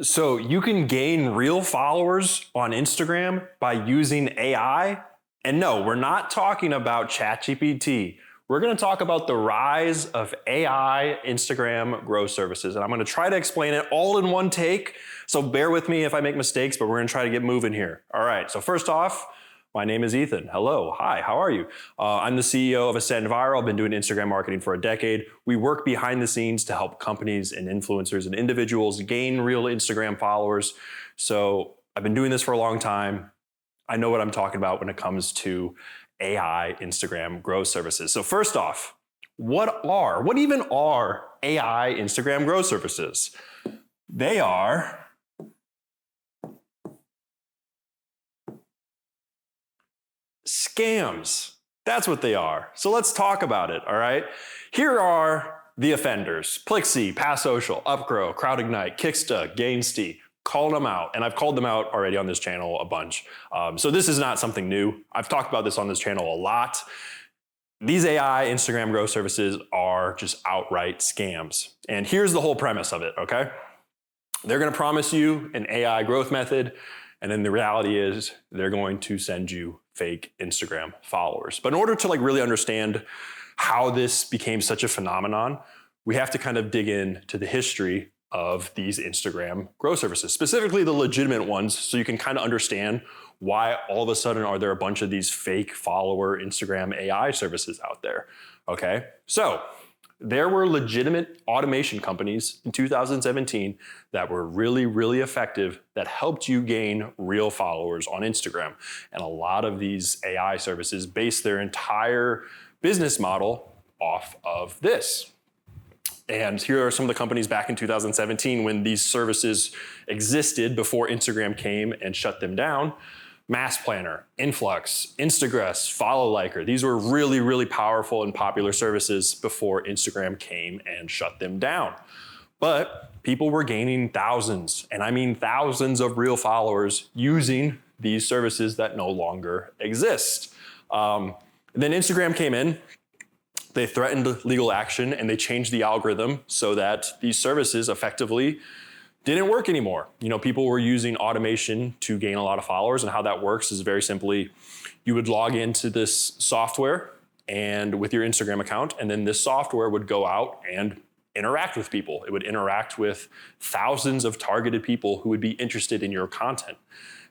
So you can gain real followers on Instagram by using AI. And no, we're not talking about ChatGPT. We're going to talk about the rise of AI Instagram growth services. And I'm going to try to explain it all in one take. So bear with me if I make mistakes, but we're going to try to get moving here. All right. So first off, my name is Ethan. Hello. Hi. How are you? I'm the CEO of Ascend Viral. I've been doing Instagram marketing for a decade. We work behind the scenes to help companies and influencers and individuals gain real Instagram followers. So I've been doing this for a long time. I know what I'm talking about when it comes to AI Instagram growth services. So first off, what even are AI Instagram growth services? They are scams. That's what they are. So let's talk about it, all right? Here are the offenders: Plixie, PassSocial, Upgrow, CrowdIgnite, Kicksta, Gainsti. Calling them out, and I've called them out already on this channel a bunch. So this is not something new. I've talked about this on this channel a lot. These AI Instagram growth services are just outright scams. And here's the whole premise of it, okay? They're gonna promise you an AI growth method, and then the reality is they're going to send you fake Instagram followers. But in order to really understand how this became such a phenomenon, we have to kind of dig into the history of these Instagram growth services, specifically the legitimate ones, so you can kind of understand why all of a sudden are there a bunch of these fake follower Instagram AI services out there, okay? So there were legitimate automation companies in 2017 that were really, really effective that helped you gain real followers on Instagram. And a lot of these AI services base their entire business model off of this. And here are some of the companies back in 2017 when these services existed before Instagram came and shut them down. Mass Planner, Influx, Instagress, Follow Liker. These were really, really powerful and popular services before Instagram came and shut them down. But people were gaining thousands, and I mean thousands of real followers using these services that no longer exist. Then Instagram came in. They threatened legal action and they changed the algorithm so that these services effectively didn't work anymore. People were using automation to gain a lot of followers, and how that works is very simply, you would log into this software and with your Instagram account, and then this software would go out and interact with people. It would interact with thousands of targeted people who would be interested in your content.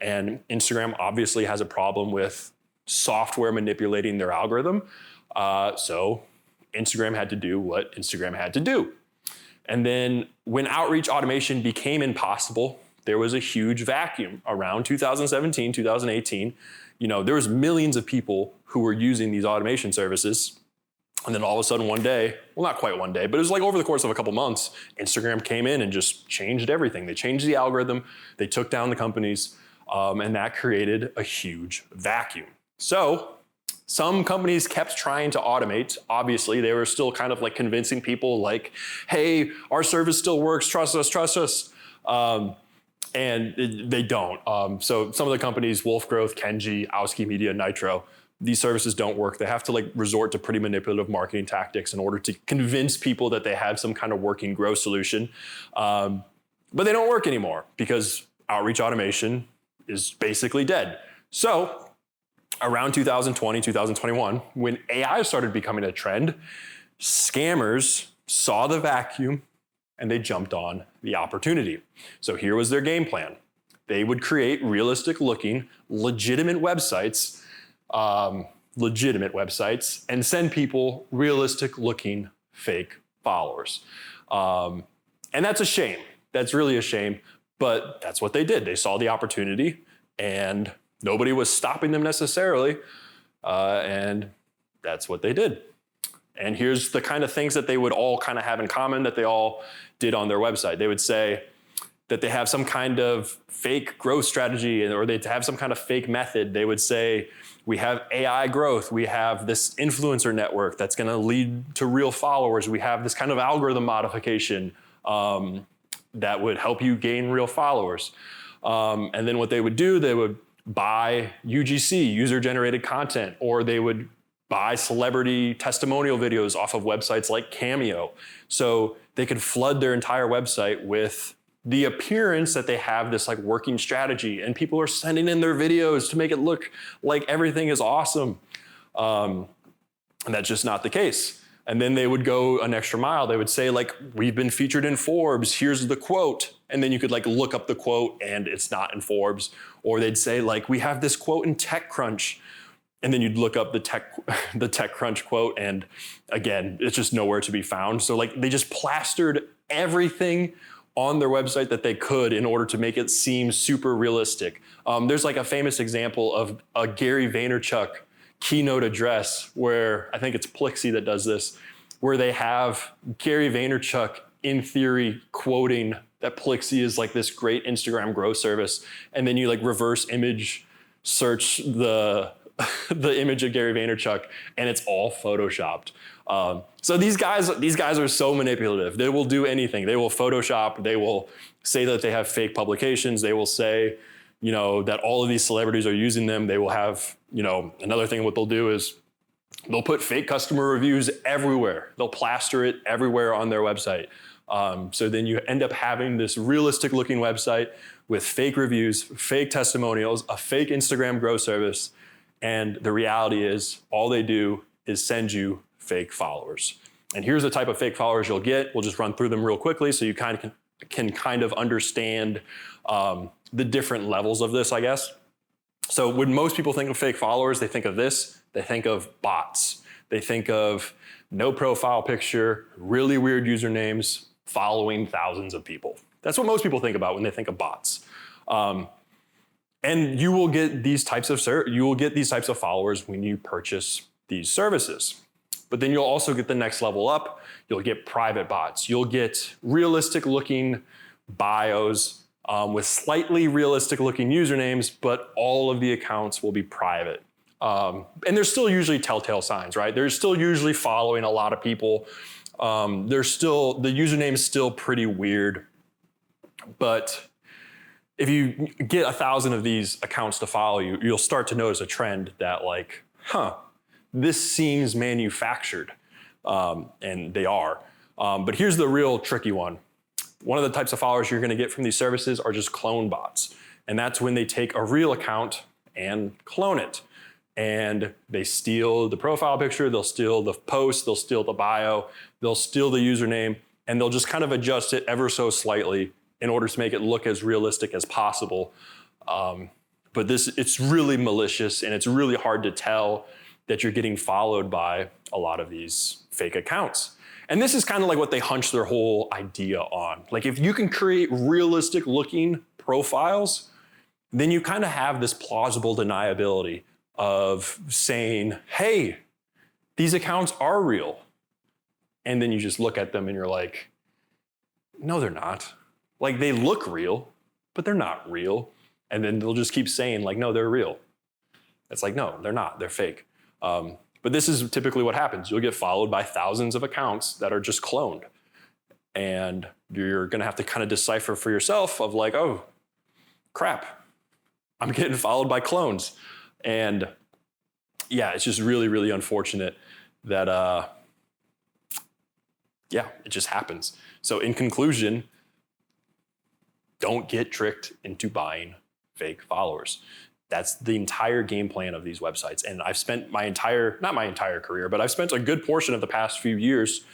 And Instagram obviously has a problem with software manipulating their algorithm. So Instagram had to do what Instagram had to do. And then when outreach automation became impossible, there was a huge vacuum around 2017, 2018. There was millions of people who were using these automation services. And then all of a sudden one day, well, not quite one day, but it was over the course of a couple months, Instagram came in and just changed everything. They changed the algorithm, they took down the companies, and that created a huge vacuum. So some companies kept trying to automate. Obviously, they were still kind of convincing people hey, our service still works, trust us. And they don't. So some of the companies, Wolf Growth, Kenji, Owski Media, Nitro, these services don't work. They have to resort to pretty manipulative marketing tactics in order to convince people that they have some kind of working growth solution. But they don't work anymore because outreach automation is basically dead. So around 2020, 2021, when AI started becoming a trend, scammers saw the vacuum and they jumped on the opportunity. So here was their game plan. They would create realistic looking, legitimate websites, and send people realistic looking fake followers. And that's a shame. That's really a shame, but that's what they did. They saw the opportunity and nobody was stopping them necessarily, and that's what they did. And here's the kind of things that they would all kind of have in common that they all did on their website. They would say that they have some kind of fake growth strategy, or they have some kind of fake method. They would say, we have AI growth, we have this influencer network that's gonna lead to real followers, we have this kind of algorithm modification that would help you gain real followers. And then what they would do, they would buy UGC, user-generated content, or they would buy celebrity testimonial videos off of websites like Cameo. So they could flood their entire website with the appearance that they have this like working strategy, and people are sending in their videos to make it look like everything is awesome. And that's just not the case. And then they would go an extra mile. They would say like, we've been featured in Forbes, here's the quote. And then you could like look up the quote and it's not in Forbes. Or they'd say like, we have this quote in TechCrunch. And then you'd look up the TechCrunch quote, and again, it's just nowhere to be found. So like they just plastered everything on their website that they could in order to make it seem super realistic. There's like a famous example of a Gary Vaynerchuk keynote address where I think it's Plixie that does this, where they have Gary Vaynerchuk in theory quoting that Plixie is like this great Instagram growth service. And then you like reverse image search the image of Gary Vaynerchuk and it's all photoshopped. So these guys are so manipulative. They will do anything. They will Photoshop. They will say that they have fake publications. They will say, that all of these celebrities are using them. They will have, another thing what they'll do is they'll put fake customer reviews everywhere. They'll plaster it everywhere on their website. So then you end up having this realistic looking website with fake reviews, fake testimonials, a fake Instagram growth service. And the reality is all they do is send you fake followers. And here's the type of fake followers you'll get. We'll just run through them real quickly so you can kind of understand the different levels of this, I guess. So when most people think of fake followers, they think of this. They think of bots. They think of no profile picture, really weird usernames, following thousands of people. That's what most people think about when they think of bots. And you will get these types of followers when you purchase these services. But then you'll also get the next level up. You'll get private bots. You'll get realistic looking bios with slightly realistic looking usernames, but all of the accounts will be private. And there's still usually telltale signs, right? They're still usually following a lot of people. The username is still pretty weird, but if you get 1,000 of these accounts to follow you, you'll start to notice a trend that like, this seems manufactured, and they are. But here's the real tricky one. One of the types of followers you're gonna get from these services are just clone bots. And that's when they take a real account and clone it. And they steal the profile picture, they'll steal the post, they'll steal the bio, they'll steal the username, and they'll just kind of adjust it ever so slightly in order to make it look as realistic as possible. But it's really malicious and it's really hard to tell that you're getting followed by a lot of these fake accounts. And this is kind of like what they hunch their whole idea on. Like if you can create realistic looking profiles, then you kind of have this plausible deniability of saying, hey, these accounts are real. And then you just look at them and you're like, no, they're not. Like they look real, but they're not real. And then they'll just keep saying like, no, they're real. It's like, no, they're not, they're fake. But this is typically what happens. You'll get followed by thousands of accounts that are just cloned. And you're gonna have to kind of decipher for yourself of like, oh, crap, I'm getting followed by clones. And yeah, it's just really, really unfortunate that, it just happens. So in conclusion, don't get tricked into buying fake followers. That's the entire game plan of these websites. And I've spent not my entire career, but I've spent a good portion of the past few years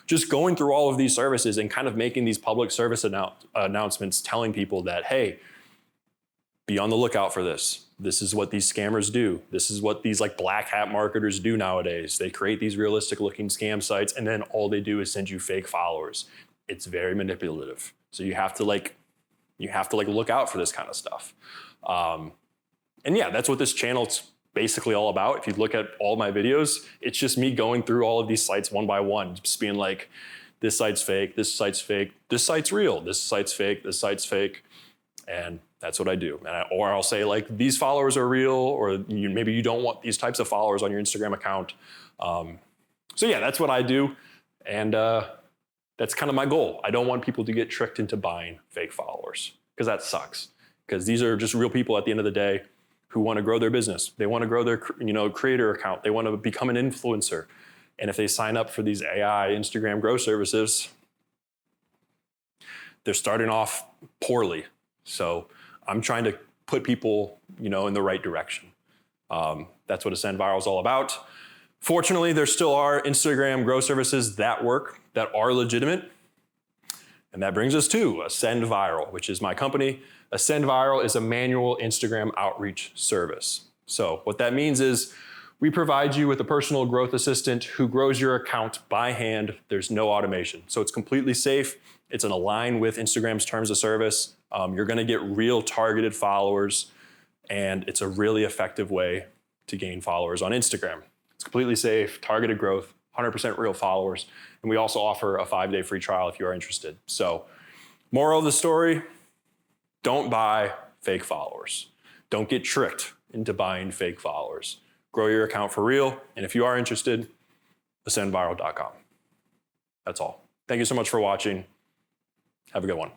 just going through all of these services and kind of making these public service announcements telling people that, hey, be on the lookout for this. This is what these scammers do. This is what these like black hat marketers do nowadays. They create these realistic looking scam sites and then all they do is send you fake followers. It's very manipulative. So you have to look out for this kind of stuff. And yeah, that's what this channel's basically all about. If you look at all my videos, it's just me going through all of these sites one by one, just being like, this site's fake, this site's fake, this site's real, this site's fake, this site's fake. And that's what I do. Or I'll say like, these followers are real, or maybe you don't want these types of followers on your Instagram account. So yeah, that's what I do. And that's kind of my goal. I don't want people to get tricked into buying fake followers because that sucks. Because these are just real people at the end of the day who want to grow their business. They want to grow their creator account. They want to become an influencer. And if they sign up for these AI Instagram growth services, they're starting off poorly. So I'm trying to put people, in the right direction. That's what Ascend Viral is all about. Fortunately, there still are Instagram growth services that work, that are legitimate. And that brings us to Ascend Viral, which is my company. Ascend Viral is a manual Instagram outreach service. So what that means is we provide you with a personal growth assistant who grows your account by hand. There's no automation. So it's completely safe. It's in line with Instagram's terms of service. You're gonna get real targeted followers, and it's a really effective way to gain followers on Instagram. It's completely safe, targeted growth, 100% real followers. And we also offer a 5-day free trial if you are interested. So moral of the story, don't buy fake followers. Don't get tricked into buying fake followers. Grow your account for real. And if you are interested, ascendviral.com. That's all. Thank you so much for watching. Have a good one.